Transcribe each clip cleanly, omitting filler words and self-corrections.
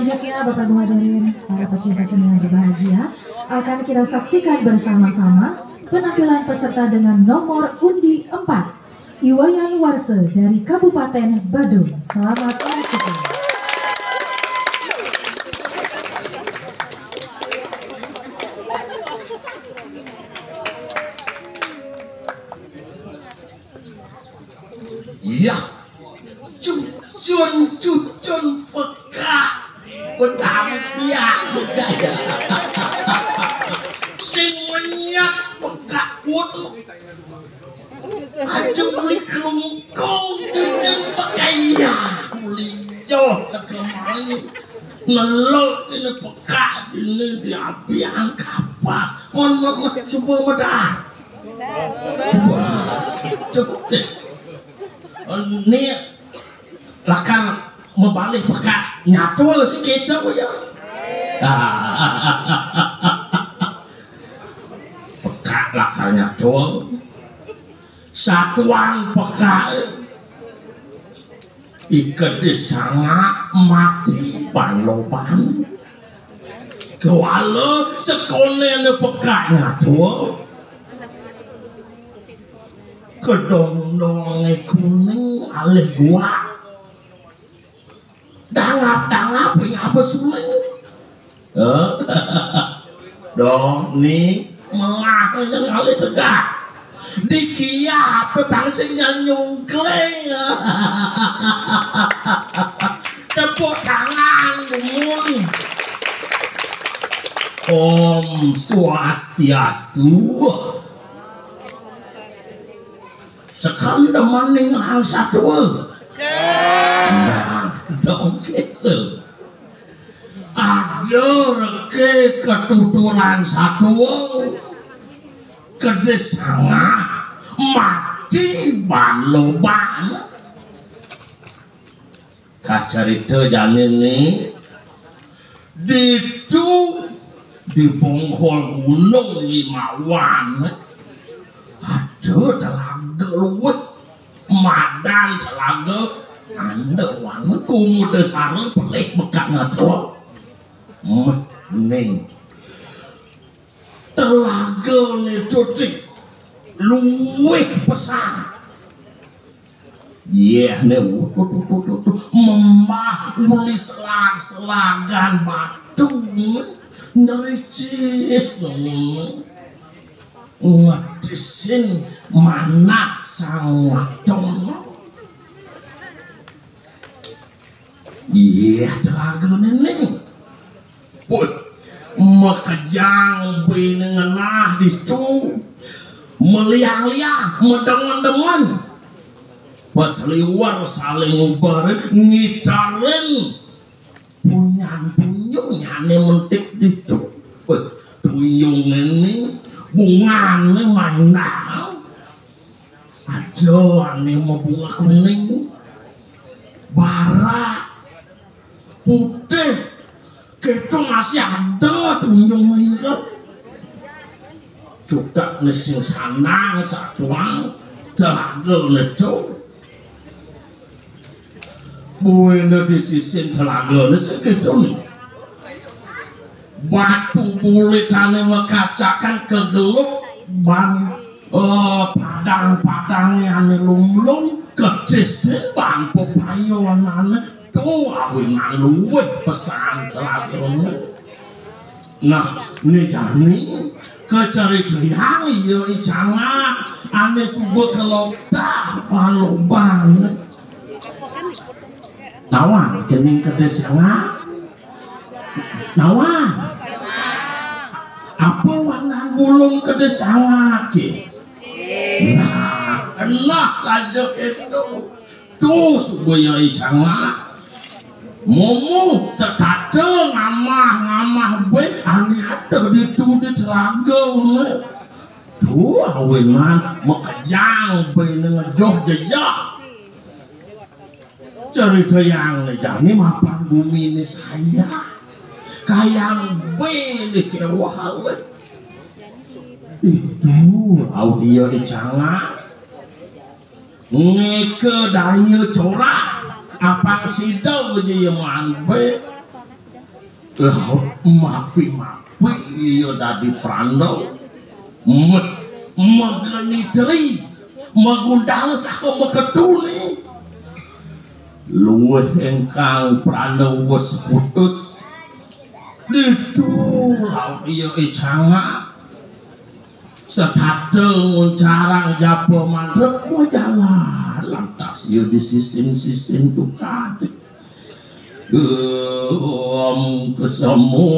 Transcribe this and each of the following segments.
Selanjutnya Bapak Ibu hadirin para pecinta seni yang berbahagia, akan kita saksikan bersama-sama penampilan peserta dengan nomor undi 4, Iwayan Warse dari Kabupaten Badung. Selamat menyaksikan. Ya, cucun peka berhampian gaya sing menyak peka wudu aduh beli kelungkong cucun pekaya beli jauh kemari nelok ini peka ini diapian kapas ngono subuh medah wah cukup deh ini lakar membalik peka nyatu sih kita ya peka lakar nyatu satuan peka ikat di sana mati panlopan kewala sekolah peka nyatu kedong-dong kuning alih gua dangap punya apa suling dong nih malah yang alih tegak dikia apa bangsingnya nyungkleng tepuk tangan lumun Om Swastiastu sekanda maning hang satu nah dong gitu ada reke ketuturan satu kedesanga mati banloban kacarita janin nih itu di Bongkol Gunung Limawan ada telaga luwih madan telaga anda wan kumu desarnya pelik bekat ngatua mening telaga ni cuci luwih besar ni memah uli selag-selagan batu nericis ngedisin mana sang wadon telaga nenek pun mekejang binengenah dicu meliang-liang medengan-dengan pas liwar saling ubar ngitarin punyan-punyung nyane mentik dicu punyung ini bungane mainan aduh ane mau bunga kuning bara putih kita masih ada tunjung itu juga nesing sanang satuan telaga itu buena di sisi telaga nesing gitu nih batu bulitane mekacakan kegeluk ban padang-padang yang lung-lung kecisin ban pepayon tuh awinan luwih pesan telaga nah ini jani kecari tuyang iya icana ane subuh kelotah palubang nawang kening kedes yang nawang apa warna bulung kedes lagi nah enak aja itu tuh supaya icana momo setade ngamah gue aneh ada di telaga tuh awinan mekejang bene ngejoh jejak cerita yang ngejani mapan bumi ini saya kayang bene kewah itu audio icanga ngeke daya corah apa sidau je yang manbe laut mapi yo dadi prando magani teri magundal saka maketune luwih engkang prando wis putus itu laut yo icanga setadeng carang jabo mandrek mau jalan lantas yo disisin-sisin tukade kesemu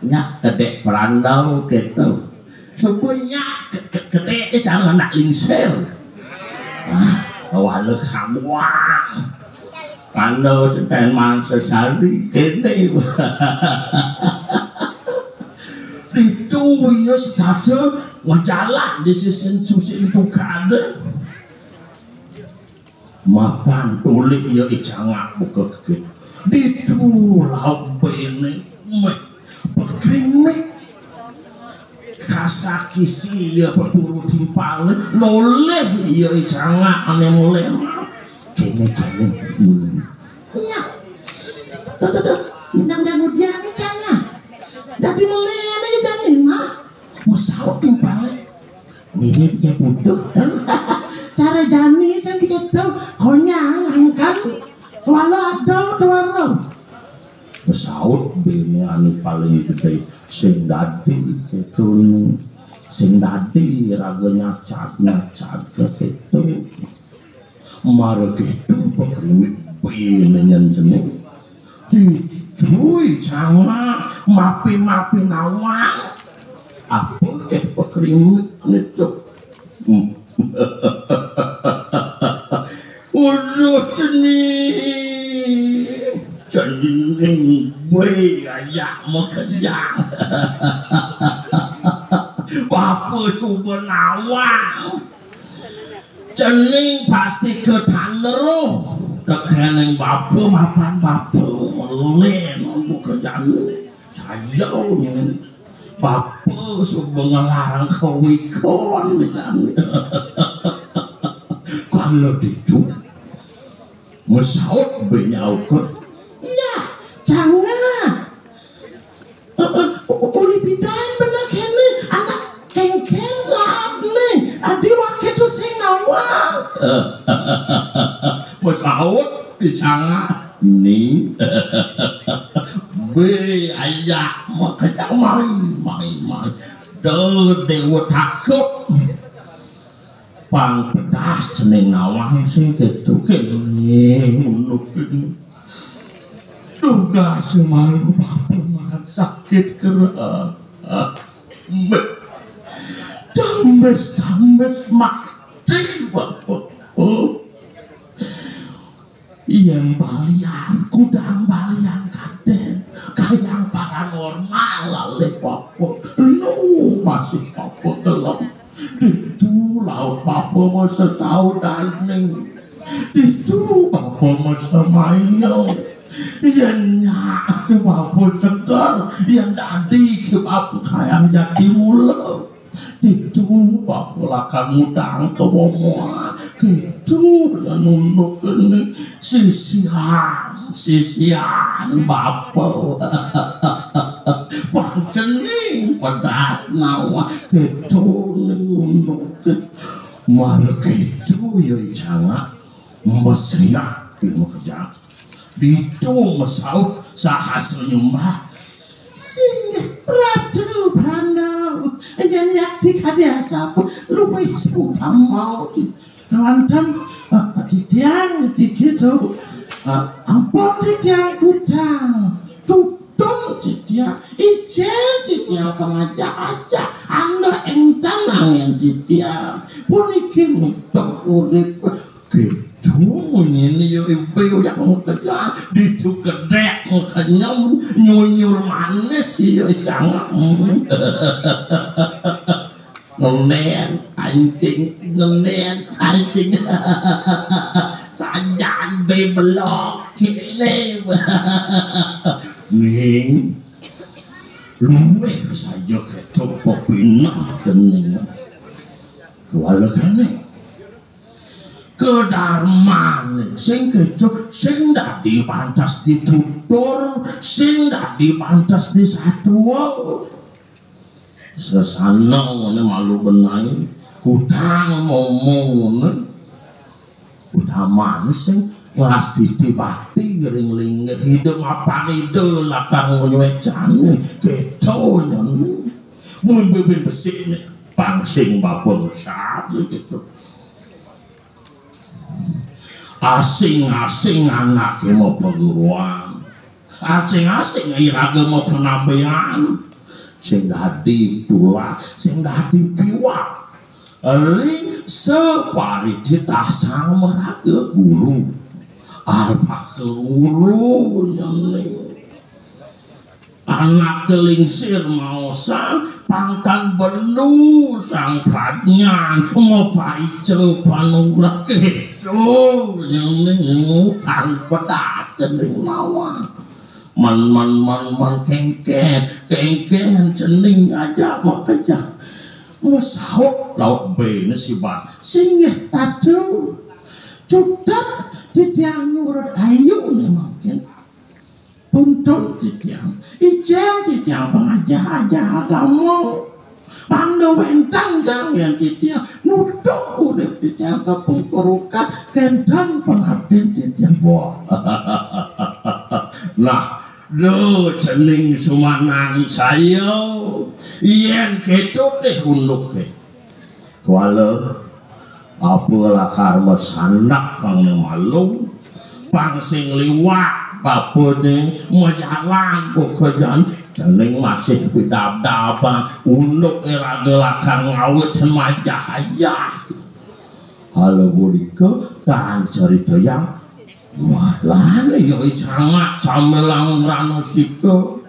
nyak kedek perandau gitu sebenarnya kedek jangan nak lingsir walau kamu perandau sedang mangsa sari kene itu ya setadeng ngejalan di sisi suci itu kade mapan tulik ya icangak buka kekit itu laut bene berkrimik kasakisi ya berburu timpal noleh ya icangak aneh mulai kene iya tuh minang kemudian icangak dadi melele janin mah mesau timpale miripnya butuh cara jani saya dikata konyang angkan tuala ada tuara mesau bene anu paling gede sing dadi ketun sing dadi raganya nyacak ketu maro ketu pekrimik bene nyen jeneng Cuy, jangan mapi nawang. Apa pekrimik itu? Udah cening, gue ayak mau kerjang. Apa subuh nawang? Cening pasti ke tanah. Kekeneng bapu mapan bapu melen buka jalan saya bapu subuh ngelarang kewikon kalau itu mesaut benyaukan iya jangan uli bidain bener kene anak kengken lah nih adi wakil itu sing nawang mesaut dicanga nih be ayak makanya main dewa takut pang pedas ceneng nawang sih gitu kene mungkin duga semalu bapak makan sakit keras tambes mati bapak yang balian kudang balian kaden kayang paranormal lale papo masih papo dalam itu laut papo mau sesau daning itu papo mau semayo yang nyak ke papo segar yang dadi ke papo kayang jadi mulut itu papola kamu tang ke momoa gitu dengan nunduk ini sisian bapo pancening pedas nawa gitu nunduk malah gitu ya canga mesriak di kerja itu mesaut sahasil nyumbah sing ratu brandau yang yakti kadiasa pun luwih putam mau di kandang di tiang di gitu ampun di tiang kudang tutung di tiang ijen di tiang pengaja-aja anda entang angin di tiang puniki mutok urip gitu ini yo ibu yang kerja di kedek kenyam nyunyur manis yo jangan nenen anjing tajam bebelok kene ning luwih saya ketok pepinah dening wala kene kedarmane sing ketok sing dadi pantas ditutur sing dadi pantas disatuang sesana ngene malu benai kudang ngomong udah manis sing ngelas ditibati ring-ring hidup apa ide lakar ngonywecane gitu nyen bumbu-bumbu besik nih pangsing bapun satu gitu asing-asing anaknya mau perguruan asing-asing irage mau penabean sing dadi pula sing dadi piwak ring separi ditasang meraga guru alpa keluru nyening anak kelingsir mausan pangkan benu sang pradnyan mau paice panugrah keso nyening tanpa das cening mawar man kengken cening aja mau kejang musahuk laut bene si bang singgih aduh cutat ditiang nyurut ayu nih mungkin tuntun ditiang ijel ditiang pengajah-ajah kamu pangdo wentang yang ditiang nuduk udah ditiang kepung perukat kendang pengabdin ditiang boh nah lo cening sumanang saya yen ketut deh unduk deh wala apalah karma sanak kang malu pangsing liwat kapune majalan pekerjaan cening masih bidab-dabang unduk era gelakang ngawit majah halo bodika dan cerita yang wah lali yo sangat samelang ranusika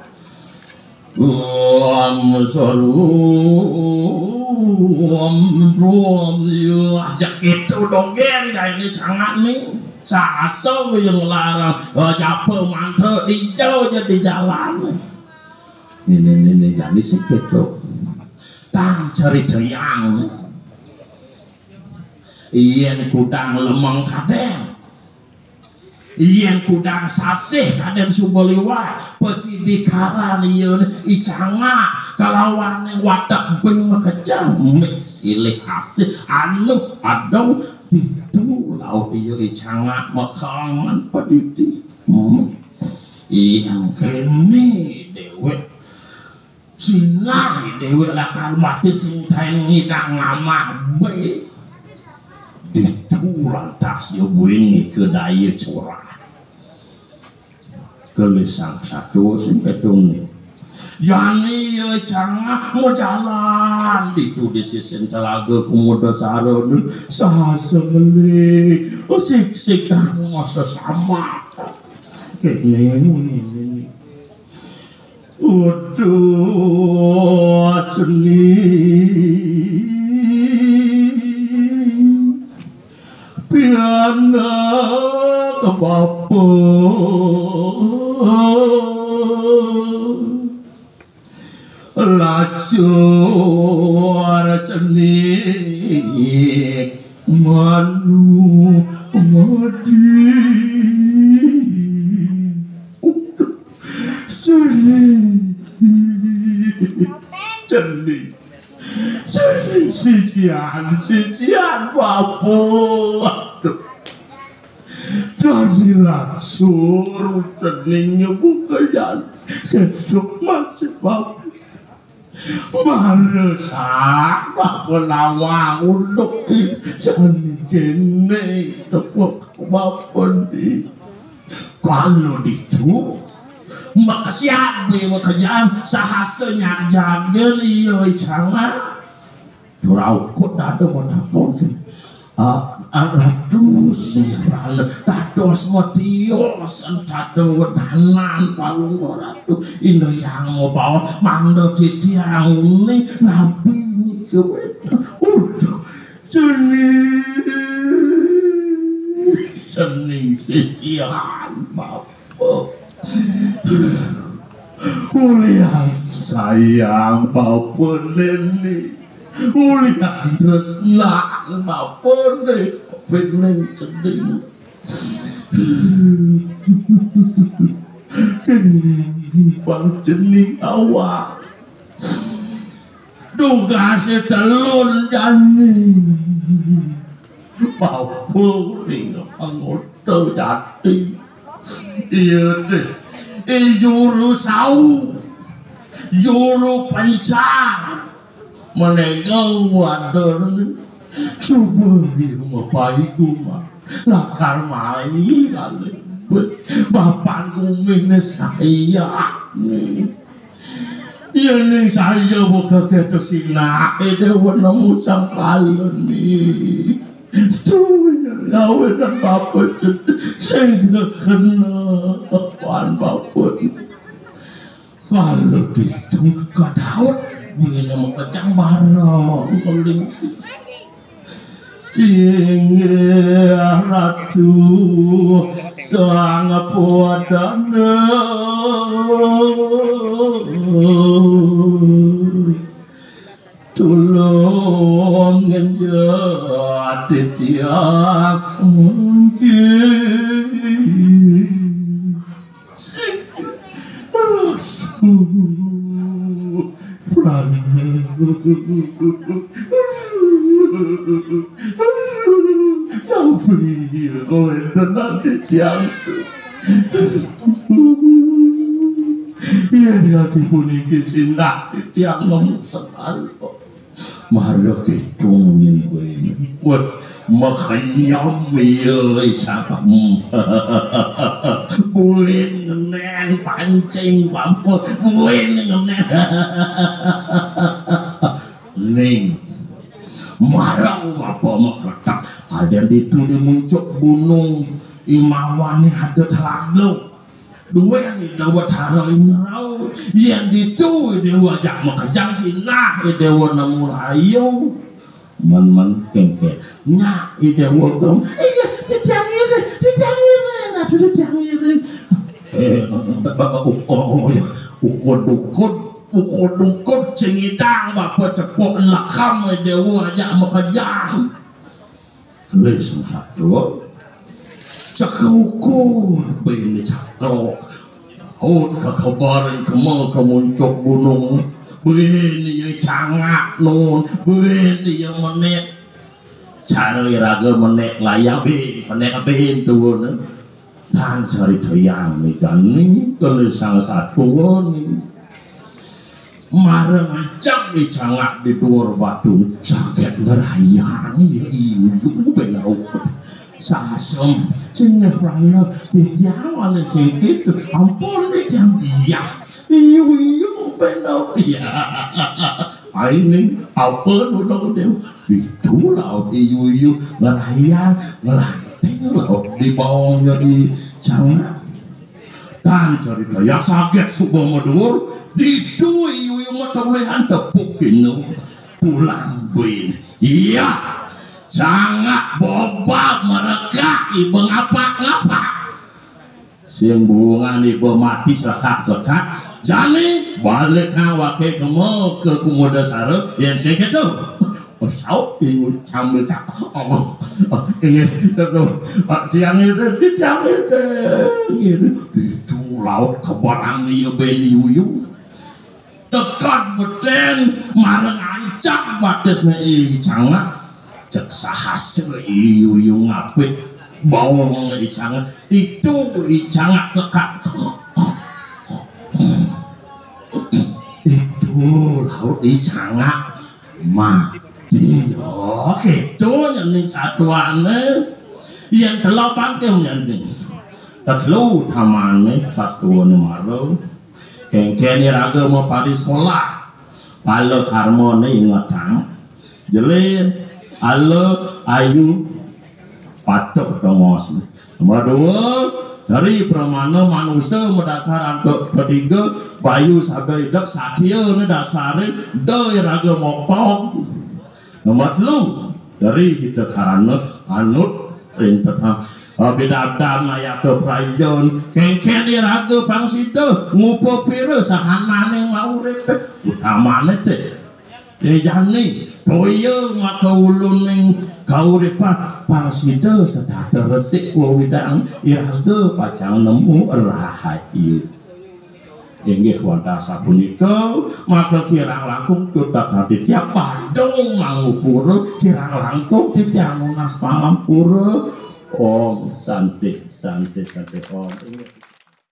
ajak itu dongeng kayak ini sangat nih sasa yang larang japa mantra hijau jadi jalan ini jadi segitu tang cerita yang iyan kudang lemang kadang iyan kudang sasih kadang subaliwa pesidi karan iyan icanga kalawan yang wadak bing makejang silih asih anu adong itu laut iyan icanga makangan paditi iyan kene dewe sinai dewe lakar mati sing taeng ngidang ngamah be ditulang tas yo wingi ke daya curah kelisang satu sing ketun yani yo canga mau jalan ditu di sisi telaga kumuda saron sahasa ngeli sik masa sama ini udah seni piana ke bapa lacur ceni manu madi ceni sisian bapu jadi langsung ceningnya bukan kesuk masih bapu maresak bapu nawa untuk ceni cene tepuk bapu di kalau itu maka siapa kerjaan sahasanya jaga iyo canga durau kok dado modakon aduh sinyaran dado semua tios dado wedanan palung ratu indo yang mau bawa mando titiang ini nabi ini kewet udah seni sisian bapak ulian sayang maupun ini, ulian resna maupun ini sedih. Kening panjening awak duga setelun jani maupun ini anggota jati iya deh juru sau juru pancar menegau wadon subari mapaiku mah lakar mai kali bapak kuming saya ini saya buka ke sini dewa nemu sang kalen nih tuh gawe dan bapak saya kena apaan bapak kalau itu kadaut begini mau kejang bareng keling Singa ratu sang podana tulung menjadi tiang mungkin kau pergi kau nanti tiang ia hati puniki sindak tiang ngomong sekali marah ketungin gue wah makanya milih siapa buin ngenen pancing bapak buin ngenen ning marah bapak makretak ada di itu di muncul gunung imawani ada telaga dua yang didapat harain rau yang itu dewa jak makajang sinah dewa namun ayo man kengke nah dewa kamu dicangir ngatu dicangir ukod cengidang bapak cepok lakam dewa jak makajang lesung satu cakukur bini cakrok hot kakabaran kemau kemuncok gunung bini yang cangak nun bini yang menek cara iraga menek layang menek tuh dan cari toyang nih kalau salah satu nih marah ngajak di cangak di duar batu sakit ngerayang ya ibu benau sasem cengerana di tiang oleh sedikit ampun di tiang iya iu benau ya ini apa udah itu laut iu ngerayang ngelanting laut di bawahnya di cangak dan cerita yang sakit subah medur di itu iu matolehan tepukin pulang bin iya sangat bobak mereka ibu ngapa siang bunga ibu mati sekat jani balik wakil kamu ke kumoda sara yang saya gitu sao ibu sambil cakap ini tiang itu laut kebarang iya beni yuyu dekat beten marang ancak batasnya cangak cek sahasel iyu ngapit bawang icang itu icang lekat itu laut icang mati itu yang satuannya yang delapan yang terlalu tamane satuannya malu kengkeni raga mau padi sekolah kalau karmone ingatang jelir alo ayu patok dongos nomor dua dari pramana manusia mendasar untuk ketiga bayu sabai dak satya ne dasare doi raga mopok nomor lu dari kita karana anut perintah Bidadan aya keprayon kengken iraga pangsida ngupo pira sahanane maurip utamane teh jane toya maka uluning kauripan pangsida sedaya resik wewidang iraga pacang nemu rahayu inggih wonten sapunika maka kirang langkung tutak hati tiap Badung mangupura kirang langkung titiang nas palampura Om santi santi santi Om.